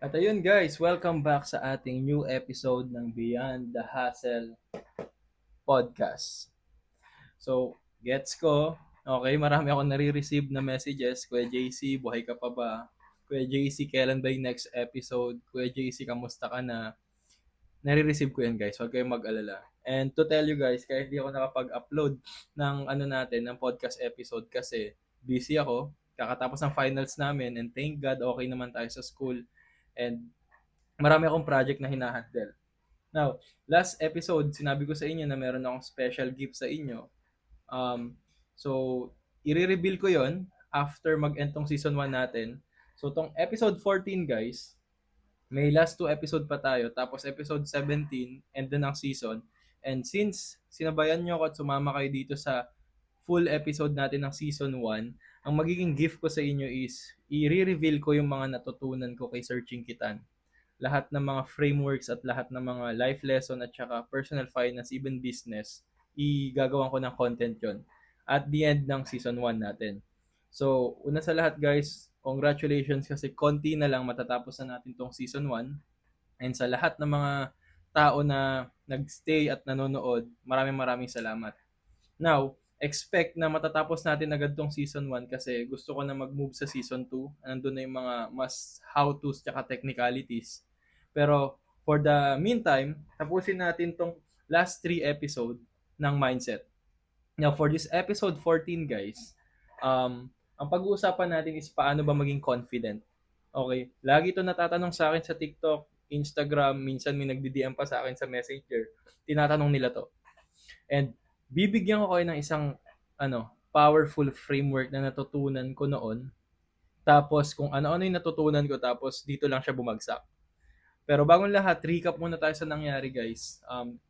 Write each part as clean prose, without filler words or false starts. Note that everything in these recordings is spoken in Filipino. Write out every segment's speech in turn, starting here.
At ayun guys, welcome back sa ating new episode ng Beyond the Hustle podcast. So, gets ko, okay, marami akong nare-receive na messages. Kuya JC, buhay ka pa ba? Kuya JC, kailan ba yung next episode? Kuya JC, kamusta ka na? Nare-receive ko yan guys, huwag kayong mag-alala. And to tell you guys, kahit di ako nakapag-upload ng ng podcast episode kasi busy ako. Kakatapos ng finals namin and thank God okay naman tayo sa school. And marami akong project na hinahandle. Now, last episode, sinabi ko sa inyo na meron akong special gift sa inyo. So, i-reveal ko yon after mag-end tong season 1 natin. So, tong episode 14, guys, may last 2 episode pa tayo. Tapos episode 17, end na ng season. And since sinabayan nyo ako at sumama kayo dito sa full episode natin ng season 1, ang magiging gift ko sa inyo is i-reveal ko yung mga natutunan ko kay Searching Kitan, lahat ng mga frameworks at lahat ng mga life lesson at saka personal finance, even business, igagawan ko ng content yon at the end ng season 1 natin. So, una sa lahat guys, congratulations kasi konti na lang matatapos na natin tong season 1. And sa lahat ng mga tao na nagstay at nanonood, maraming maraming salamat. Now, expect na matatapos natin agad tong season 1 kasi gusto ko na mag-move sa season 2. Nandun na yung mga mas how-tos tsaka technicalities. Pero for the meantime, tapusin natin tong last 3 episode ng mindset. Now, for this episode 14, guys, ang pag-uusapan natin is paano ba maging confident. Okay? Lagi ito natatanong sa akin sa TikTok, Instagram, minsan may nagdi-DM pa sa akin sa Messenger. Tinatanong nila to. And bibigyan ko kayo ng isang powerful framework na natutunan ko noon. Tapos kung ano-ano yung natutunan ko, tapos dito lang siya bumagsak. Pero bagong lahat, recap muna tayo sa nangyari guys.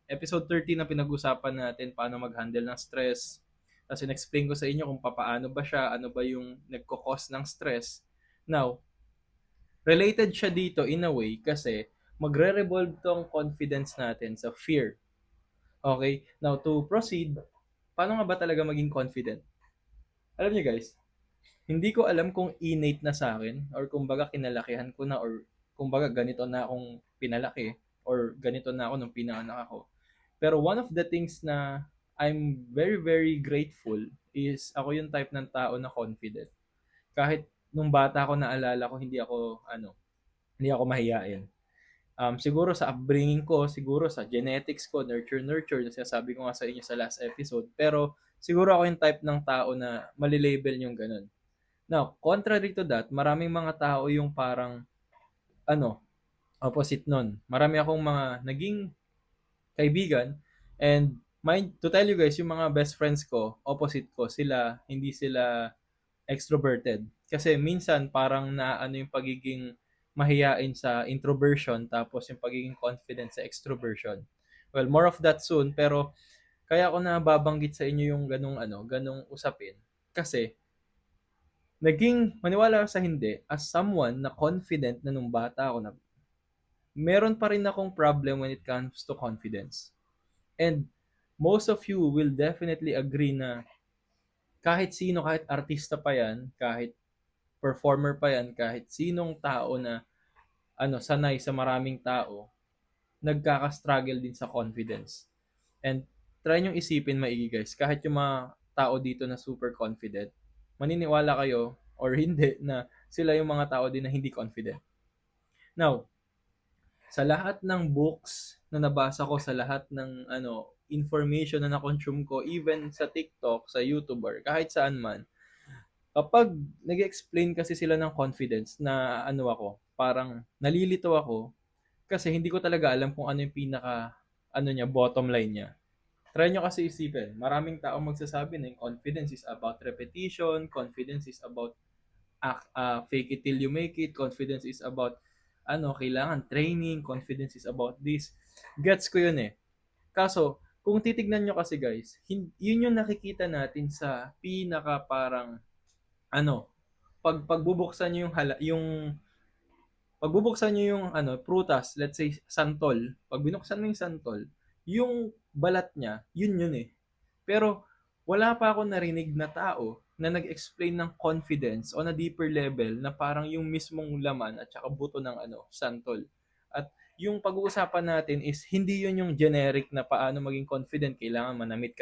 Episode 13 na pinag-usapan natin paano mag-handle ng stress. Tapos in-explain ko sa inyo kung paano ba siya, ano ba yung nagko-cause ng stress. Now, related siya dito in a way kasi magre-revolve tong confidence natin sa fear. Okay? Now, to proceed, paano nga ba talaga maging confident? Alam niyo guys, hindi ko alam kung innate na sa akin or kumbaga kinalakihan ko na or kumbaga ganito na akong pinalaki or ganito na ako nung pinanganak ako. Pero one of the things na I'm very very grateful is ako yung type ng tao na confident. Kahit nung bata ako naalala ko hindi ako mahiyain. Siguro sa upbringing ko, siguro sa genetics ko, nurture, na sinasabi ko nga sa inyo sa last episode. Pero siguro ako yung type ng tao na malilabel yung ganun. Now, contrary to that, maraming mga tao yung parang, opposite nun. Marami akong mga naging kaibigan and to tell you guys, yung mga best friends ko, opposite ko, hindi sila extroverted. Kasi minsan parang naano yung pagiging mahiyain sa introversion tapos yung pagiging confident sa extroversion. Well, more of that soon pero kaya ako na babanggit sa inyo yung ganung usapin kasi naging maniwala sa hindi as someone na confident na nung bata ako na meron pa rin akong problem when it comes to confidence. And most of you will definitely agree na kahit sino, kahit artista pa yan, kahit performer pa yan, kahit sinong tao na sanay sa maraming tao, nagkaka-struggle din sa confidence. And try nyo isipin maigi guys, kahit yung mga tao dito na super confident, maniniwala kayo or hindi na sila yung mga tao din na hindi confident. Now, sa lahat ng books na nabasa ko, sa lahat ng information na na-consume ko, even sa TikTok, sa YouTube, or kahit saan man, kapag nag-explain kasi sila ng confidence na parang nalilito ako kasi hindi ko talaga alam kung ano yung pinaka bottom line niya. Try nyo kasi isipin, maraming tao magsasabi na yung confidence is about repetition, confidence is about fake it till you make it, confidence is about kailangan training, confidence is about this. Gets ko yun eh. Kaso, kung titignan nyo kasi guys, yun yung nakikita natin sa pinaka parang pagbubuksan niyo yung pagbubuksan niyo yung prutas, let's say santol. Pag binuksan mo yung santol, yung balat niya, yun eh. Pero wala pa ako narinig na tao na nag-explain ng confidence on a deeper level na parang yung mismong laman at saka buto ng santol. At yung pag-uusapan natin is hindi yun yung generic na paano maging confident. Kailangan magdamit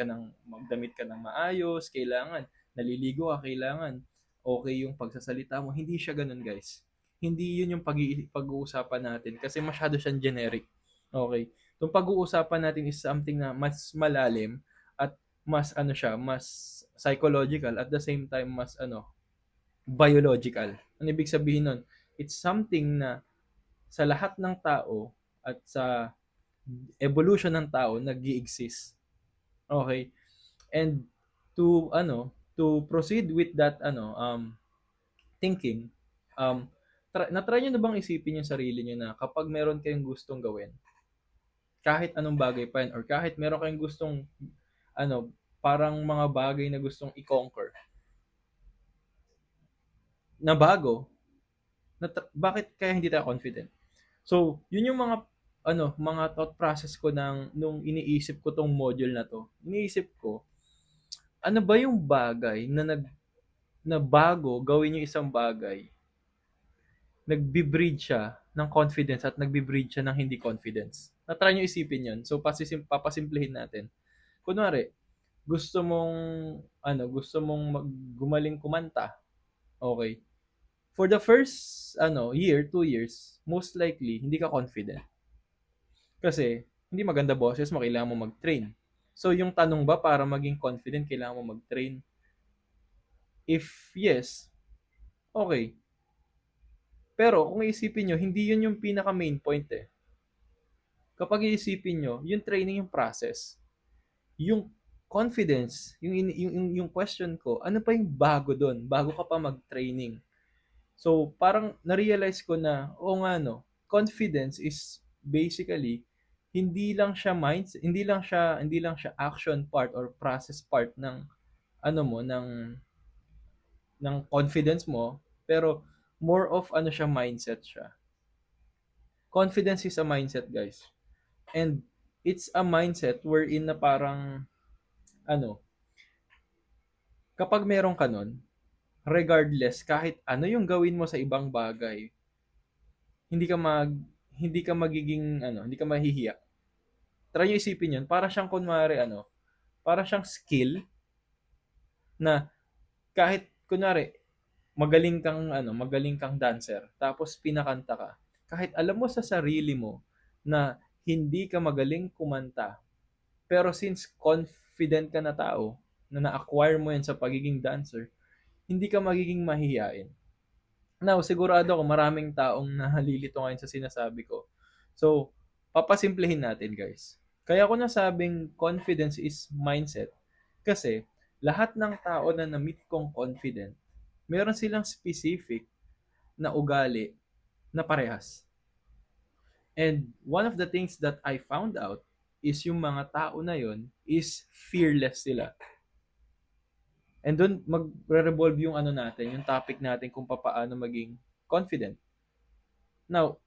ka ng maayos, kailangan naliligo ka, kailangan okay yung pagsasalita mo. Hindi siya ganun, guys. Hindi yun yung pag-uusapan natin kasi masyado siyang generic. Okay. Yung pag-uusapan natin is something na mas malalim at mas mas psychological at the same time mas biological. Ano ibig sabihin nun? It's something na sa lahat ng tao at sa evolution ng tao nag-exist. Okay? And to proceed with that thinking, na-try nyo na bang isipin yung sarili nyo na kapag meron kayong gustong gawin, kahit anong bagay pa yan, or kahit meron kayong gustong parang mga bagay na gustong i-conquer na bago, bakit kaya hindi tayo confident? So, yun yung mga thought process ko nung iniisip ko tong module na to. Iniisip ko, ano ba yung bagay na bago gawin yung isang bagay, nagbi-breed siya ng confidence at nagbi-breed siya ng hindi confidence. Na-try nyo isipin yun. So, papasimplihin natin. Kunwari, gusto mong gumaling kumanta. Okay. For the first year, 2 years, most likely hindi ka confident. Kasi hindi maganda boses mo, kailangan mo mag-train. So yung tanong ba para maging confident, kailangan mo mag-train? If yes, okay. Pero kung iisipin nyo, hindi yun yung pinaka main point eh. Kapag iisipin nyo, yung training yung process. Yung confidence, yung question ko, ano pa yung bago doon? Bago ka pa mag-training. So, parang na-realize ko na, confidence is basically hindi lang siya action part or process part ng ng confidence mo, pero more of siya, mindset siya. Confidence is a mindset, guys. And it's a mindset wherein na parang ano, kapag meron ka nun, regardless kahit ano yung gawin mo sa ibang bagay, hindi ka mag hindi ka magiging hindi ka mahihiya. Try nyo isipin yun, para siyang kunwari para siyang skill na kahit kunwari magaling kang dancer, tapos pinakanta ka. Kahit alam mo sa sarili mo na hindi ka magaling kumanta, pero since confident ka na tao, na na-acquire mo yan sa pagiging dancer, hindi ka magiging mahihiyain. Now, sigurado ako maraming taong nahalilito ngayon sa sinasabi ko. So, papasimplihin natin, guys. Kaya ko nasabing confidence is mindset kasi lahat ng tao na na-meet kong confident, meron silang specific na ugali na parehas. And one of the things that I found out is yung mga tao na yon is fearless sila. And doon magre-revolve yung natin, yung topic natin kung paano maging confident. Now,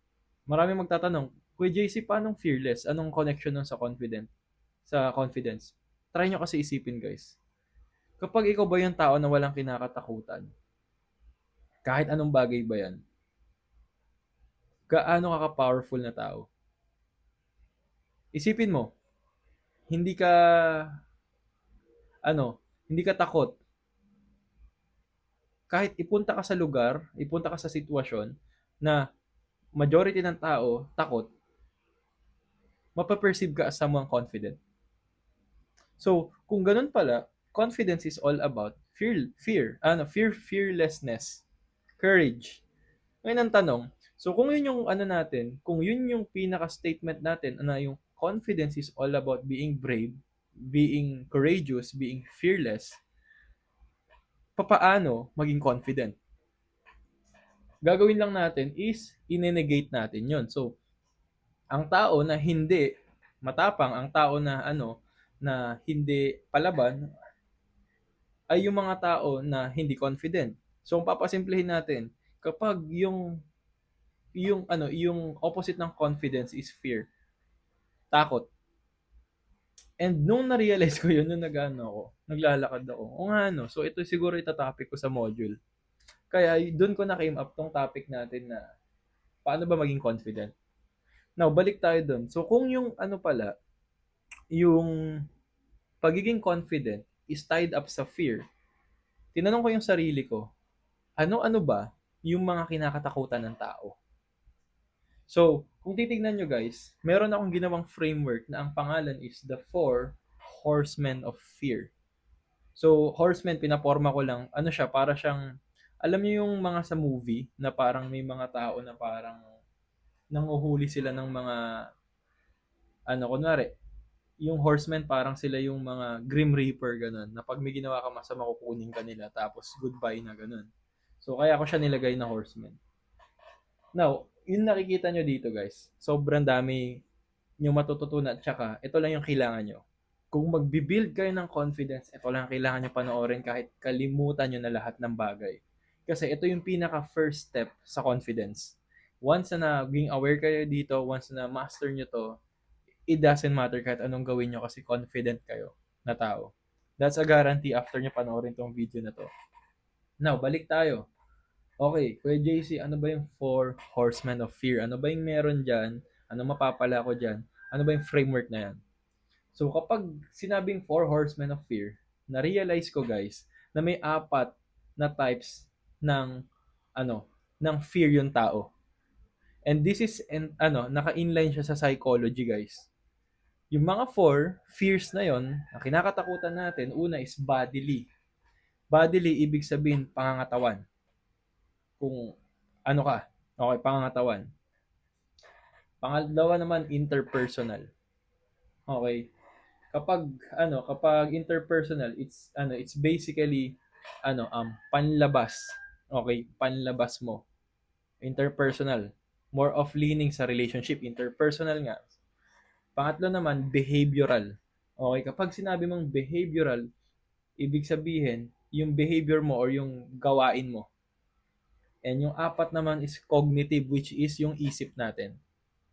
marami magtatanong, Kuya JC, paano fearless? Anong connection nun sa confidence? Try nyo kasi isipin, guys. Kapag ikaw ba yung tao na walang kinakatakutan, kahit anong bagay ba yan, gaano ka ka-powerful na tao? Isipin mo, hindi ka, hindi ka takot. Kahit ipunta ka sa sitwasyon na majority ng tao takot, mapaperceive ka as someone confident. So, kung ganun pala, confidence is all about fearlessness, courage. Ngayon ang tanong, so kung yun yung kung yun yung pinaka-statement natin na yung confidence is all about being brave, being courageous, being fearless, papaano maging confident? Gagawin lang natin is i-negate natin yon. So, ang tao na hindi matapang, ang tao na na hindi palaban, ay yung mga tao na hindi confident. So, kung papasimplihin natin, kapag yung opposite ng confidence is fear, takot. And nung na-realize ko yun, nung naglalakad ako, o nga no, so ito siguro itatopic ko sa module. Kaya doon ko na came up tong topic natin na paano ba maging confident. Now, balik tayo doon. So kung yung pala, yung pagiging confident is tied up sa fear, tinanong ko yung sarili ko, ano-ano ba yung mga kinakatakutan ng tao? So, kung titignan nyo guys, meron akong ginawang framework na ang pangalan is the 4 Horsemen of Fear. So, horsemen, pinaporma ko lang, ano siya, para siyang, alam niyo yung mga sa movie, na parang may mga tao na parang nanguhuli sila ng mga, kunwari, yung horsemen parang sila yung mga Grim Reaper, ganun, na pag may ginawa ka masama, kukunin ka nila, tapos goodbye na, ganun. So, kaya ko siya nilagay na horsemen. Now, yung nakikita nyo dito guys, sobrang dami yung matututunan, tsaka ito lang yung kailangan nyo. Kung magbibuild kayo ng confidence, ito lang kailangan nyo panoorin kahit kalimutan nyo na lahat ng bagay. Kasi ito yung pinaka first step sa confidence. Once na naging aware kayo dito, once na master nyo to, it doesn't matter kahit anong gawin nyo kasi confident kayo na tao. That's a guarantee after nyo panoorin tong video na to. Now, balik tayo. Okay, Kuya JC, ano ba yung 4 Horsemen of Fear? Ano ba yung meron dyan? Ano mapapala ko dyan? Ano ba yung framework na yan? So, kapag sinabing 4 Horsemen of Fear, na-realize ko guys, na may 4 na types ng, ng fear yung tao. And this is, naka-inline siya sa psychology guys. Yung mga 4 fears na yon, na kinakatakutan natin, una is bodily. Bodily, ibig sabihin, pangangatawan. Kung ano ka, okay, pangangatawan. Pangalawa naman, interpersonal. Okay. Kapag interpersonal, it's basically panlabas. Okay, panlabas mo. Interpersonal, more of leaning sa relationship, interpersonal nga. Pangatlo naman, behavioral. Okay, kapag sinabi mong behavioral, ibig sabihin yung behavior mo or yung gawain mo. And yung 4 naman is cognitive, which is yung isip natin.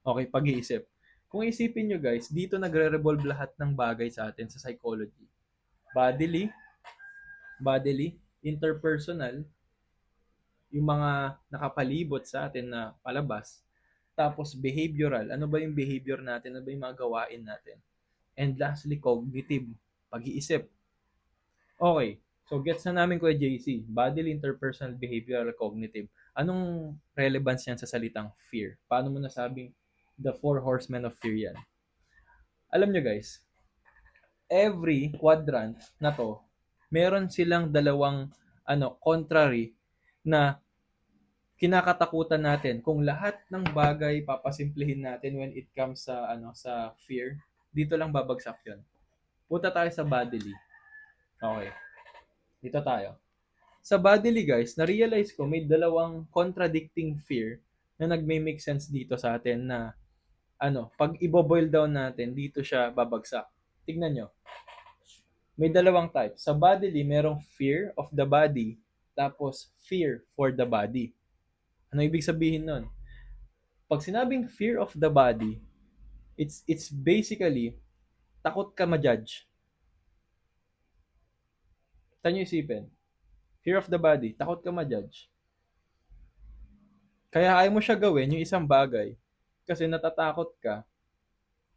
Okay, pag-iisip. Kung isipin nyo guys, dito nagre-revolve lahat ng bagay sa atin sa psychology. Bodily, interpersonal, yung mga nakapalibot sa atin na palabas. Tapos behavioral, ano ba yung behavior natin? Ano ba yung mga gawain natin? And lastly, cognitive, pag-iisip. Okay, so gets na namin Kuya JC, bodily, interpersonal, behavioral, cognitive. Anong relevance yan sa salitang fear? Paano mo nasabing the 4 Horsemen of Fear yan? Alam nyo guys, every quadrant na to, meron silang dalawang contrary na kinakatakutan natin. Kung lahat ng bagay papasimplihin natin when it comes sa fear, dito lang babagsak 'yon. Punta tayo sa bodily. Okay. Dito tayo. Sa bodily guys, na-realize ko may dalawang contradicting fear na nagme-make sense dito sa atin na pag i-boil down natin, dito siya babagsak. Tignan nyo. May dalawang type. Sa bodily, merong fear of the body, tapos fear for the body. Ano ibig sabihin nun? Pag sinabing fear of the body, it's basically takot ka ma-judge. Tanyo isipin. Fear of the body, takot ka ma-judge. Kaya ayaw mo siya gawin yung isang bagay kasi natatakot ka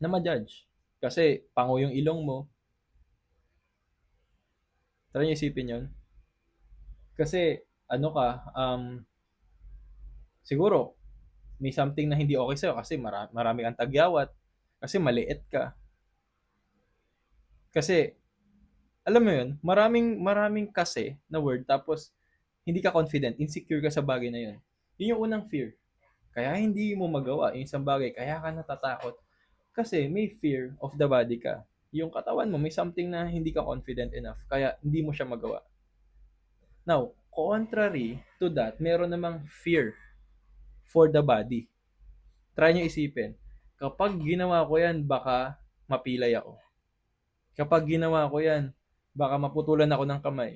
na ma-judge. Kasi pango yung ilong mo. Tara niyo isipin yun. Kasi siguro may something na hindi okay sa'yo kasi marami kang tagyawat, kasi maliit ka. Kasi, alam mo yun, maraming kasi na word, tapos hindi ka confident, insecure ka sa bagay na yun. Yun yung unang fear. Kaya hindi mo magawa yung isang bagay, kaya ka natatakot. Kasi may fear of the body ka. Yung katawan mo, may something na hindi ka confident enough, kaya hindi mo siya magawa. Now, contrary to that, meron namang fear for the body. Try nyo isipin. Kapag ginawa ko yan, baka mapilay ako. Kapag ginawa ko yan, baka maputulan ako ng kamay.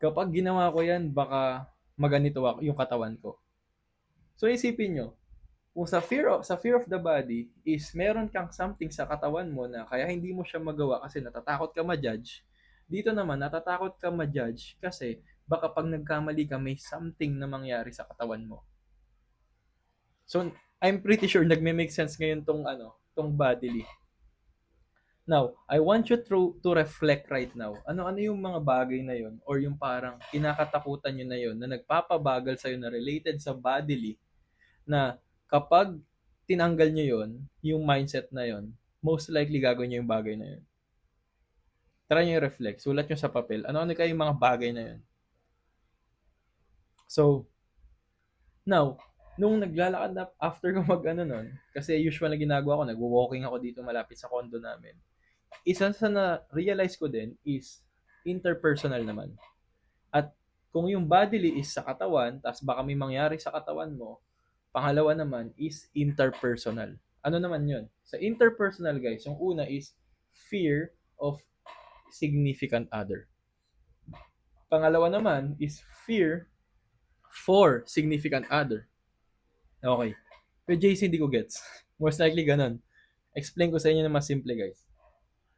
Kapag ginawa ko yan, baka maganito ako yung katawan ko. So isipin nyo, Kung sa fear of the body is meron kang something sa katawan mo na kaya hindi mo siya magawa kasi natatakot ka ma-judge. Dito naman, natatakot ka ma-judge kasi baka pag nagkamali ka, may something na mangyari sa katawan mo. So, I'm pretty sure nagme-make sense ngayon tong bodily. Now, I want you to reflect right now. Ano-ano yung mga bagay na yon or yung parang kinakatakutan nyo na yon na nagpapabagal sa'yo na related sa bodily na kapag tinanggal nyo yon, yung mindset na yon, most likely gagawin nyo yung bagay na yon. Try nyo yung reflect. Sulat nyo sa papel. Ano-ano kayo yung mga bagay na yon. So, now, nung naglalakad na after ko nun, kasi usual na ginagawa ko, nagwo-walking ako dito malapit sa condo namin. Isa sa na-realize ko din is interpersonal naman. At kung yung bodily is sa katawan, tas baka may mangyari sa katawan mo, pangalawa naman is interpersonal. Ano naman yun? Sa interpersonal guys, yung una is fear of significant other. Pangalawa naman is fear for significant other. Okay. Pero JC, hindi ko gets. Most likely ganun. Explain ko sa inyo na mas simple guys.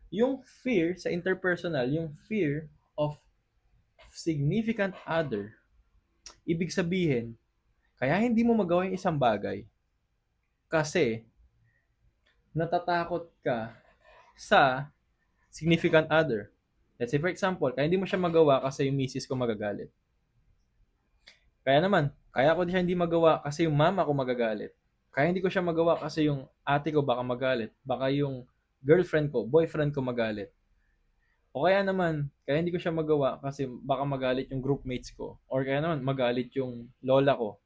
Yung fear sa interpersonal, yung fear of significant other, ibig sabihin, kaya hindi mo magawa yung isang bagay kasi natatakot ka sa significant other. Let's say for example, kaya hindi mo siya magawa kasi yung misis ko magagalit. Kaya ko siya hindi magawa kasi yung mama ko magagalit. Kaya hindi ko siya magawa kasi yung ate ko baka magalit. Baka yung girlfriend ko, boyfriend ko magalit. O kaya naman, kaya hindi ko siya magawa kasi baka magalit yung groupmates ko. Or kaya naman, magalit yung lola ko.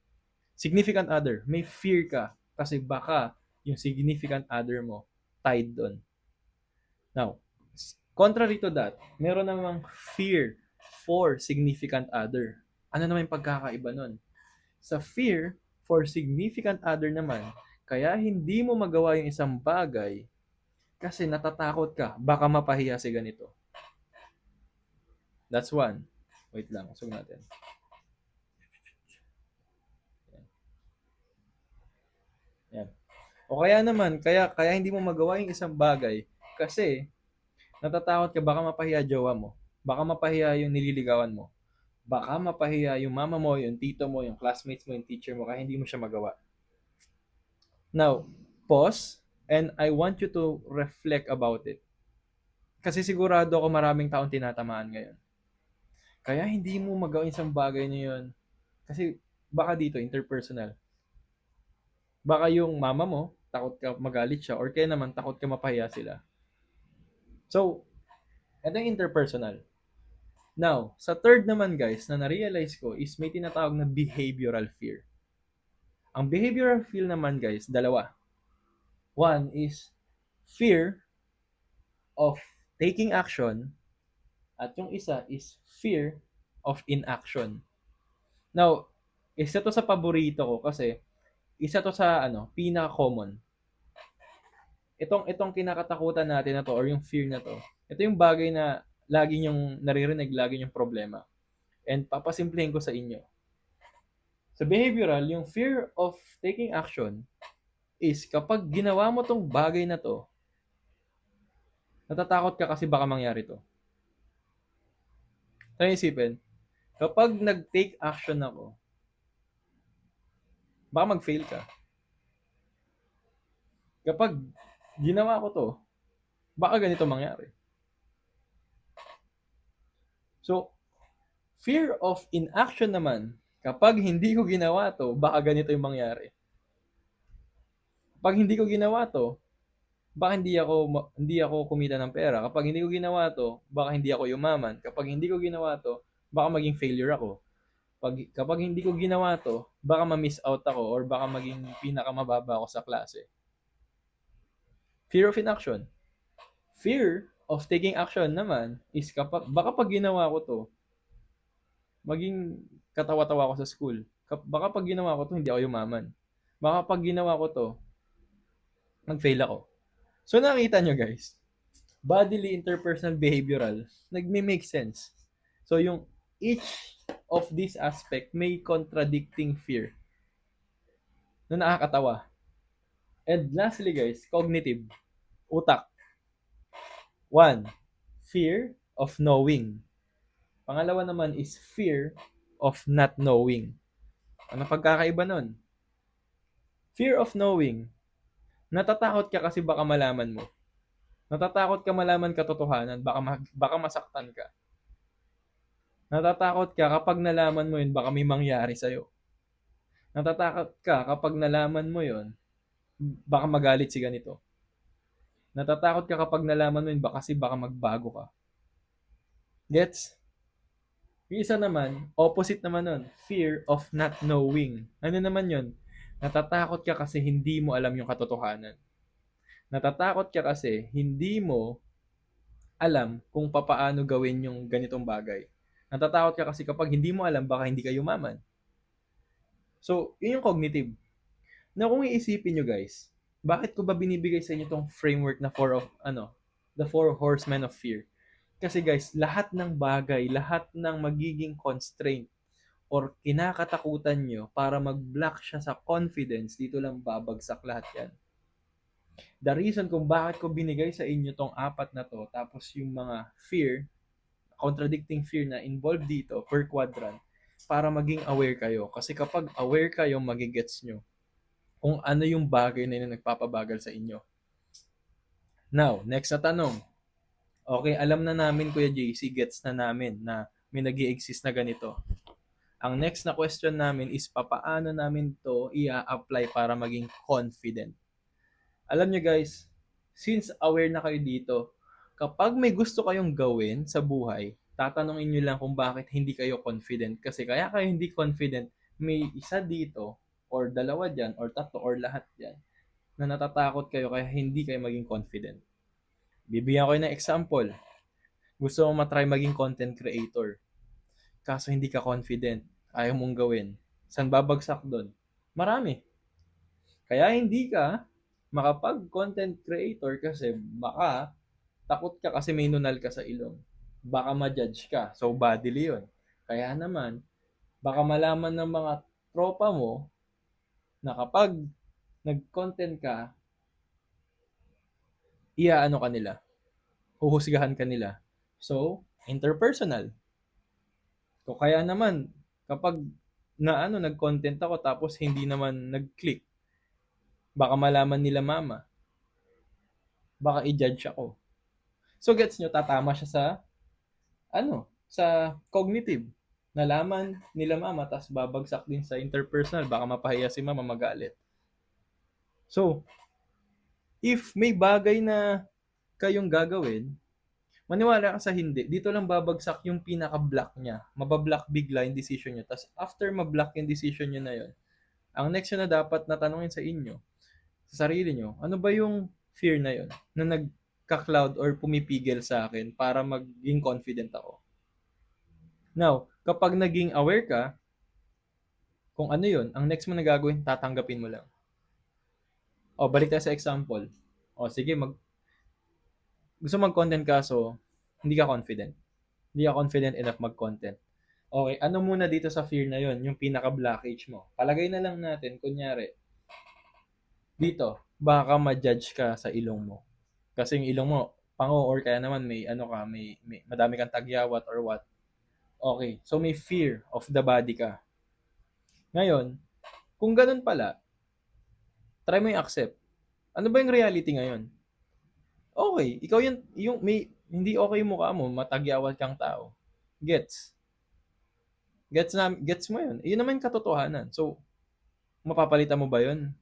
Significant other, may fear ka kasi baka yung significant other mo tied doon. Now, contrary to that, meron namang fear for significant other. Ano naman yung pagkakaiba nun? Sa fear for significant other naman, kaya hindi mo magawa yung isang bagay kasi natatakot ka, baka mapahiya si ganito. That's one. Wait lang, usog natin. Yan. O kaya naman, kaya hindi mo magawa yung isang bagay kasi natatakot ka baka mapahiya jowa mo. Baka mapahiya yung nililigawan mo. Baka mapahiya yung mama mo, yung tito mo, yung classmates mo, yung teacher mo, kaya hindi mo siya magawa. Now, pause, and I want you to reflect about it. Kasi sigurado ako maraming taong tinatamaan ngayon. Kaya hindi mo magawa isang bagay na yun. Kasi baka dito, interpersonal. Baka yung mama mo, takot ka magalit siya, or kaya naman takot ka mapahiya sila. So, ito yung interpersonal. Now, sa third naman guys, na na-realize ko is may tinatawag na behavioral fear. Ang behavioral fear naman guys, dalawa. One is fear of taking action at yung isa is fear of inaction. Now, isa to sa paborito ko kasi isa to sa pinaka-common. Itong kinakatakutan natin na to or yung fear na to. Ito yung bagay na lagi yung naririnig, lagi yung problema. And papasimplihin ko sa inyo. Sa behavioral, yung fear of taking action is kapag ginawa mo tong bagay na to, natatakot ka kasi baka mangyari to. Tayo isipin, kapag nag-take action ako, baka mag-fail ka. Kapag ginawa ko to, baka ganito mangyari. So, fear of inaction naman, kapag hindi ko ginawa to, baka ganito yung mangyari. Kapag hindi ko ginawa to, baka hindi ako kumita ng pera. Kapag hindi ko ginawa to, baka hindi ako yumaman. Kapag hindi ko ginawa to, baka maging failure ako. Kapag hindi ko ginawa to, baka ma-miss out ako or baka maging pinakamababa ako sa klase. Fear of inaction. Fear of taking action naman is baka pag ginawa ko to, maging katawa-tawa ako sa school. Baka pag ginawa ko to, hindi ako yumaman. Baka pag ginawa ko to, mag-fail ako. So nakita nyo guys, bodily, interpersonal, behavioral, nagme-make sense. So yung each of this aspect may contradicting fear na nakakatawa. And lastly guys, cognitive, utak. 1, fear of knowing. Pangalawa naman is fear of not knowing. Ano pagkakaiba nun? Fear of knowing. Natatakot ka kasi baka malaman mo. Natatakot ka malaman katotohanan, baka masaktan ka. Natatakot ka kapag nalaman mo yun, baka may mangyari sa'yo. Natatakot ka kapag nalaman mo yun, baka magalit si ganito. Natatakot ka kapag nalaman mo yun, baka magbago ka. Gets? Yung isa naman, opposite naman nun, fear of not knowing. Ano naman yun? Natatakot ka kasi hindi mo alam yung katotohanan. Natatakot ka kasi hindi mo alam kung papaano gawin yung ganitong bagay. Natatakot ka kasi kapag hindi mo alam, baka hindi ka yumaman. So, yun yung cognitive. Na kung iisipin nyo guys, bakit ko ba binibigay sa inyo tong framework na the four horsemen of fear? Kasi guys, lahat ng bagay, lahat ng magiging constraint or kinakatakutan nyo para mag-block siya sa confidence, dito lang babagsak lahat yan. The reason kung bakit ko binigay sa inyo tong apat na to, tapos yung mga fear, contradicting fear na involved dito per quadrant, para maging aware kayo. Kasi kapag aware kayo, magigets nyo kung ano yung bagay na yun nagpapabagal sa inyo. Now, next na tanong. Okay, alam na namin Kuya JC, gets na namin na may nag-i-exist na ganito. Ang next na question namin is papaano namin to i-apply para maging confident. Alam nyo guys, since aware na kayo dito, kapag may gusto kayong gawin sa buhay, tatanungin nyo lang kung bakit hindi kayo confident. Kasi kaya kayo hindi confident, may isa dito, or dalawa dyan, or tatlo, or lahat dyan, na natatakot kayo kaya hindi kayo maging confident. Bibigyan ko ng example. Gusto mo matry maging content creator. Kaso hindi ka confident. Ayaw mong gawin. Saan babagsak doon? Marami. Kaya hindi ka makapag-content creator kasi baka takot ka kasi may nunal ka sa ilong. Baka ma-judge ka. So, bodily yun. Kaya naman, baka malaman ng mga tropa mo na kapag nag-content ka, iaano ka nila. Huhusgahan ka nila. So, interpersonal. So, kaya naman, kapag nag-content ako tapos hindi naman nag-click, baka malaman nila mama. Baka i-judge ako. So, gets nyo, tatama siya sa cognitive. Nalaman nila mama, tapos babagsak din sa interpersonal. Baka mapahiya si mama, magalit. So, if may bagay na kayong gagawin, maniwala ka sa hindi, dito lang babagsak yung pinaka-block niya. Mabablock bigla yung decision niyo. Tapos, after mablock yung decision niyo na yon, ang next na dapat natanungin sa inyo, sa sarili nyo, ano ba yung fear na yon na nagka-cloud or pumipigil sa akin para maging confident ako? Now, kapag naging aware ka, kung ano yun, ang next mo na gagawin, tatanggapin mo lang. O, balik tayo sa example. O, sige, gusto mag-content ka, so, hindi ka confident. Hindi ka confident enough mag-content. Okay, ano muna dito sa fear na yon, yung pinaka-blockage mo? Palagay na lang natin, kunyari, dito, baka ma-judge ka sa ilong mo. Kasi yung ilong mo, pango or kaya naman may madami kang tagyawat or what. Okay, so may fear of the body ka. Ngayon, kung ganun pala, try mo yung accept. Ano ba yung reality ngayon? Okay, ikaw yung may hindi okay yung mukha mo, matagyawat kang tao. Gets? Gets mo yun. Yun naman yung katotohanan. So, mapapalitan mo ba yun?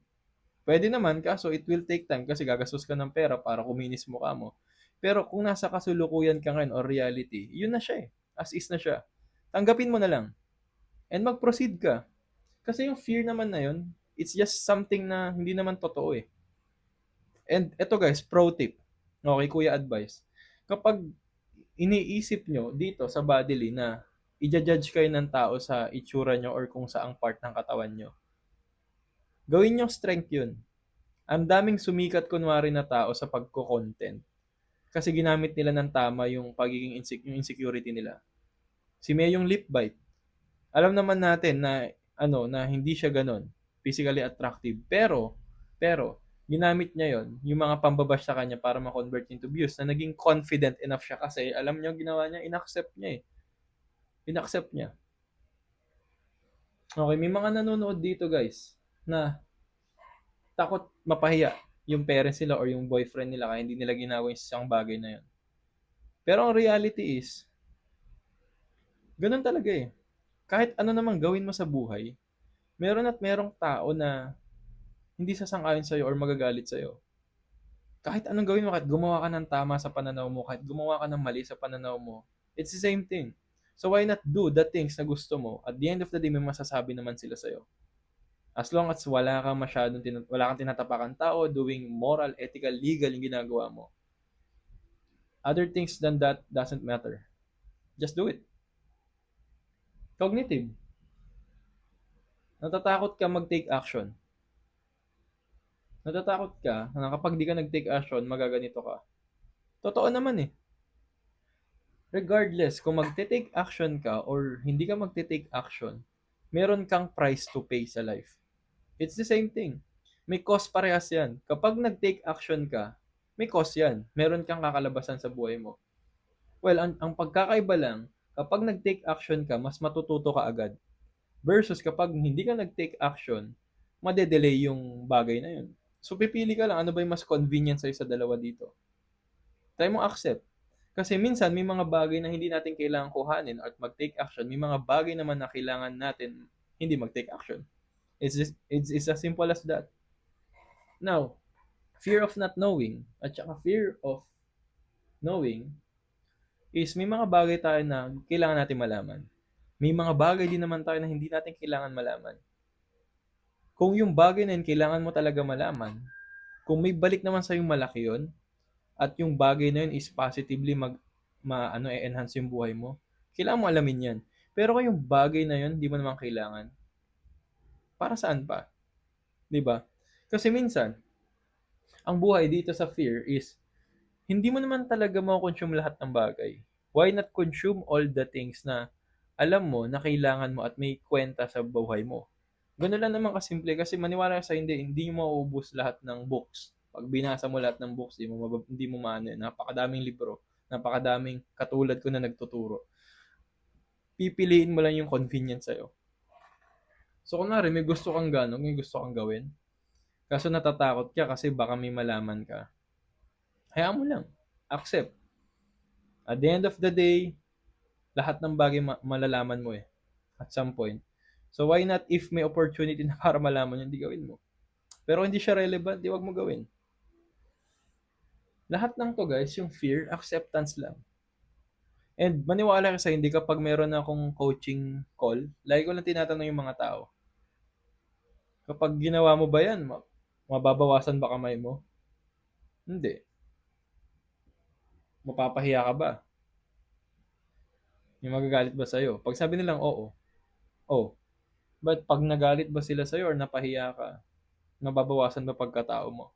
Pwede naman, kaso it will take time kasi gagastos ka ng pera para kuminis mukha mo. Pero kung nasa kasulukuyan ka ngayon or reality, yun na siya eh. As is na siya. Tanggapin mo na lang. And mag-proceed ka. Kasi yung fear naman na yun, it's just something na hindi naman totoo eh. And eto guys, pro tip. Okay, kuya advice. Kapag iniisip nyo dito sa bodily na i-judge kayo ng tao sa itsura nyo or kung saang part ng katawan nyo, gawin nyo strength yun. Ang daming sumikat kunwari na tao sa pagko-content. Kasi ginamit nila ng tama yung pagiging yung insecurity nila. Si May yung lip bite. Alam naman natin na na hindi siya ganoon, physically attractive. Pero ginamit niya yon, yung mga pambabash sa kanya para ma-convert into views, na naging confident enough siya kasi alam niya yung ginawa niya, inaccept niya eh. Inaccept niya. Okay, may mga nanonood dito guys na takot mapahiya yung parents nila or yung boyfriend nila kaya hindi nila ginawa yung isang bagay na yun. Pero ang reality is, ganun talaga eh. Kahit ano naman gawin mo sa buhay, meron at merong tao na hindi sasang-ayon sa'yo or magagalit sa'yo. Kahit anong gawin mo, kahit gumawa ka ng tama sa pananaw mo, kahit gumawa ka ng mali sa pananaw mo, it's the same thing. So why not do the things na gusto mo? At the end of the day, may masasabi naman sila sa'yo. As long as wala kang tinatapakan tao, doing moral, ethical, legal yung ginagawa mo. Other things than that doesn't matter. Just do it. Cognitive. Natatakot ka mag-take action. Natatakot ka na kapag di ka nag-take action, magaganito ka. Totoo naman eh. Regardless kung magte-take action ka or hindi ka magte-take action, meron kang price to pay sa life. It's the same thing. May cost parehas yan. Kapag nag-take action ka, may cost yan. Meron kang kakalabasan sa buhay mo. Well, ang pagkakaiba lang, kapag nag-take action ka, mas matututo ka agad. Versus kapag hindi ka nag-take action, madedelay yung bagay na yun. So, pipili ka lang, ano ba yung mas convenient sa'yo sa dalawa dito? Try mo accept. Kasi minsan, may mga bagay na hindi natin kailangan kuhanin at mag-take action. May mga bagay naman na kailangan natin hindi mag-take action. It's as simple as that. Now, fear of not knowing at saka fear of knowing is may mga bagay tayo na kailangan natin malaman. May mga bagay din naman tayo na hindi natin kailangan malaman. Kung yung bagay na yun kailangan mo talaga malaman, kung may balik naman sa yung malaki yun, at yung bagay na yun is positively enhance yung buhay mo, kailangan mo alamin yan. Pero kung yung bagay na yun, hindi mo naman kailangan, para saan pa? 'Di ba? Kasi minsan, ang buhay dito sa fear is, hindi mo naman talaga mako-consume lahat ng bagay. Why not consume all the things na alam mo na kailangan mo at may kwenta sa buhay mo? Gano'n lang naman kasimple kasi maniwala ka sa hindi mo mauubos lahat ng books. Pag binasa mo lahat ng books, hindi mo maano yun. Napakadaming libro, napakadaming katulad ko na nagtuturo. Pipiliin mo lang yung convenient sa'yo. So kunwari may gusto kang gano'n, may gusto kang gawin. Kaso natatakot ka kasi baka may malaman ka. Hayaan mo lang. Accept. At the end of the day, lahat ng bagay malalaman mo eh. At some point. So why not if may opportunity na para malaman yun, di gawin mo. Pero hindi siya relevant, di wag mo gawin. Lahat ng to guys, yung fear, acceptance lang. And maniwala ka sa hindi kapag meron akong coaching call, lagi ko lang tinatanong yung mga tao. Kapag ginawa mo ba yan, mababawasan ba kamay mo? Hindi. Mapapahiya ka ba? Yung magagalit ba sa'yo? Pag sabi nilang oo, oh. But pag nagalit ba sila sa'yo or napahiya ka, mababawasan ba pagkatao mo?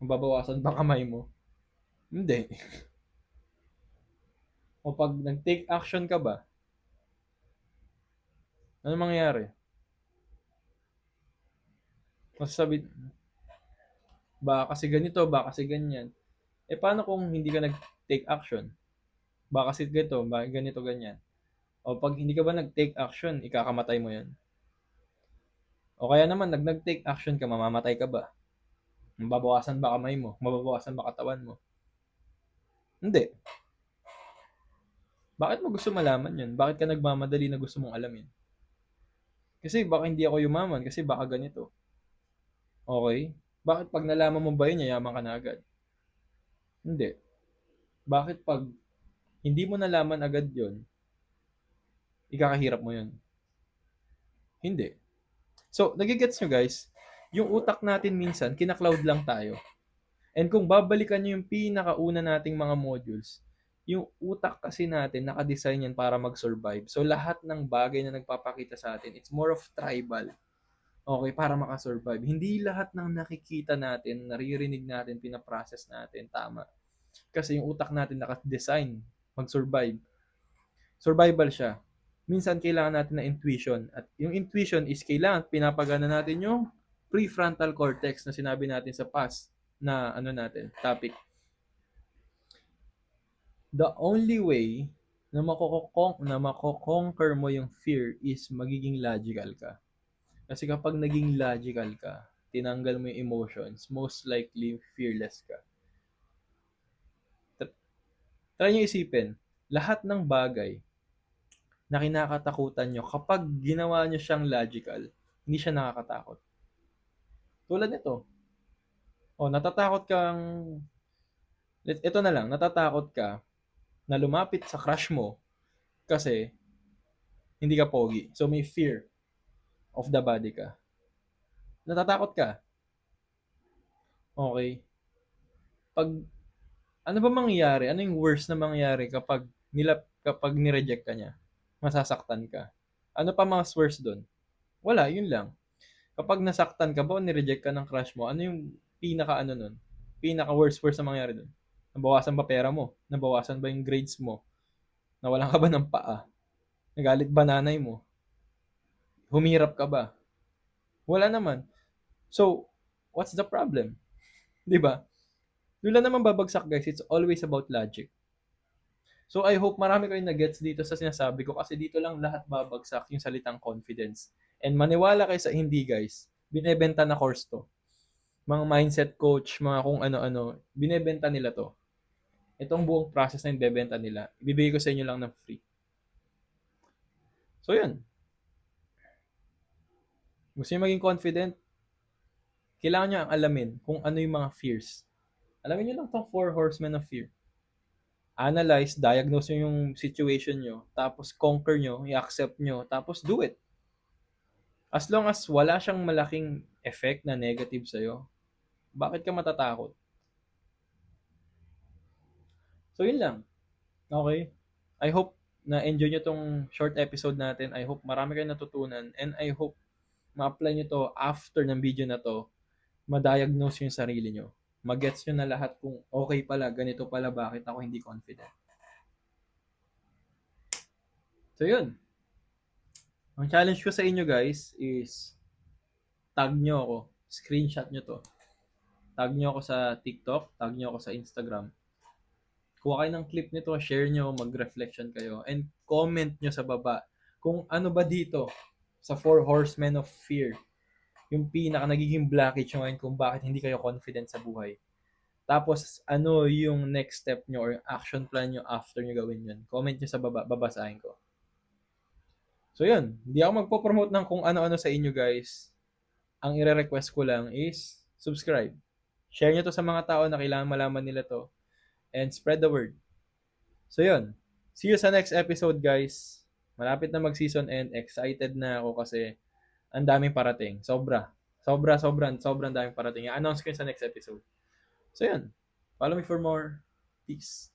Mababawasan ba kamay mo? Hindi. O pag nag-take action ka ba, ano mangyayari? Masasabi, baka kasi ganito, baka kasi ganyan. Eh paano kung hindi ka nag-take action? Baka kasi ganito, baka ganito, ganyan. O pag hindi ka ba nag-take action, ikakamatay mo yan. O kaya naman, nag-take action ka, mamamatay ka ba? Mababawasan ba kamay mo? Mababawasan ba katawan mo? Hindi. Bakit mo gusto malaman yun? Bakit ka nagmamadali na gusto mong alamin? Kasi baka hindi ako yumaman, kasi baka ganito. Okay? Bakit pag nalaman mo ba yun, yayaman ka na agad? Hindi. Bakit pag hindi mo nalaman agad yun, ikakahirap mo yun? Hindi. So, nagigets nyo guys, yung utak natin minsan, kina-cloud lang tayo. And kung babalikan nyo yung pinakauna nating mga modules, yung utak kasi natin, nakadesign yan para mag-survive. So, lahat ng bagay na nagpapakita sa atin, it's more of tribal. Okay, para makasurvive. Hindi lahat ng nakikita natin, naririnig natin, pinaprocess natin, tama. Kasi yung utak natin naka-design mag-survive. Survival siya. Minsan kailangan natin ng intuition. At yung intuition is kailangan pinapagana natin yung prefrontal cortex na sinabi natin sa past na topic. The only way na mako-conquer mo yung fear is magiging logical ka. Kasi kapag naging logical ka, tinanggal mo yung emotions, most likely fearless ka. Try nyo isipin, lahat ng bagay na kinakatakutan nyo, kapag ginawa nyo siyang logical, hindi siya nakakatakot. Tulad nito. Natatakot kang, ito na lang, natatakot ka na lumapit sa crush mo kasi hindi ka pogi. So may fear of the body ka. Natatakot ka. Okay. Pag ano ba mangyayari? Ano yung worst na mangyayari kapag ni-reject ka niya? Masasaktan ka. Ano pa mas worst doon? Wala, yun lang. Kapag nasaktan ka ba o ni-reject ka ng crush mo, ano yung pinaka nun? Pinaka worst na mangyayari doon? Nabawasan ba pera mo? Nabawasan ba yung grades mo? Nawalan ka ba ng paa? Nagalit ba nanay mo? Humirap ka ba? Wala naman. So, what's the problem? 'Di ba? Doon lang naman babagsak, guys. It's always about logic. So I hope marami kayong na-gets dito sa sinasabi ko kasi dito lang lahat babagsak yung salitang confidence. And maniwala kayo sa hindi, guys. Binebenta na course to. Mga mindset coach, mga kung ano-ano, binebenta nila to. Itong buong process na yung bebenta nila, ibibigay ko sa inyo lang ng free. So yun. Gusto nyo maging confident? Kailangan nyo ang alamin kung ano yung mga fears. Alamin nyo lang tong 4 horsemen of fear. Analyze, diagnose nyo yung situation nyo, tapos conquer nyo, i-accept nyo, tapos do it. As long as wala siyang malaking effect na negative sa'yo, bakit ka matatakot? So yun lang. Okay? I hope na enjoy nyo tong short episode natin. I hope marami kayong natutunan and I hope ma-apply nyo to after ng video na to, ma-diagnose yung sarili nyo. Mag-gets nyo na lahat kung okay pala, ganito pala, bakit ako hindi confident. So yun. Ang challenge ko sa inyo, guys, is tag nyo ako. Screenshot nyo to. Tag nyo ako sa TikTok, tag nyo ako sa Instagram. Kuha kayo ng clip nito, share nyo, mag-reflection kayo, and comment nyo sa baba kung ano ba dito sa 4 horsemen of fear yung pinaka nagiging blockage nyo ngayon kung bakit hindi kayo confident sa buhay. Tapos, ano yung next step nyo or action plan nyo after nyo gawin yun. Comment nyo sa baba, babasahin ko. So yun, hindi ako magpo-promote ng kung ano-ano sa inyo, guys. Ang ire-request ko lang is subscribe. Share nyo to sa mga tao na kailangan malaman nila to. And spread the word. So yun, see you sa next episode, guys. Malapit na mag-season end. Excited na ako kasi ang daming parating. Sobrang daming parating. I-announce ko yun sa next episode. So yun, follow me for more. Peace.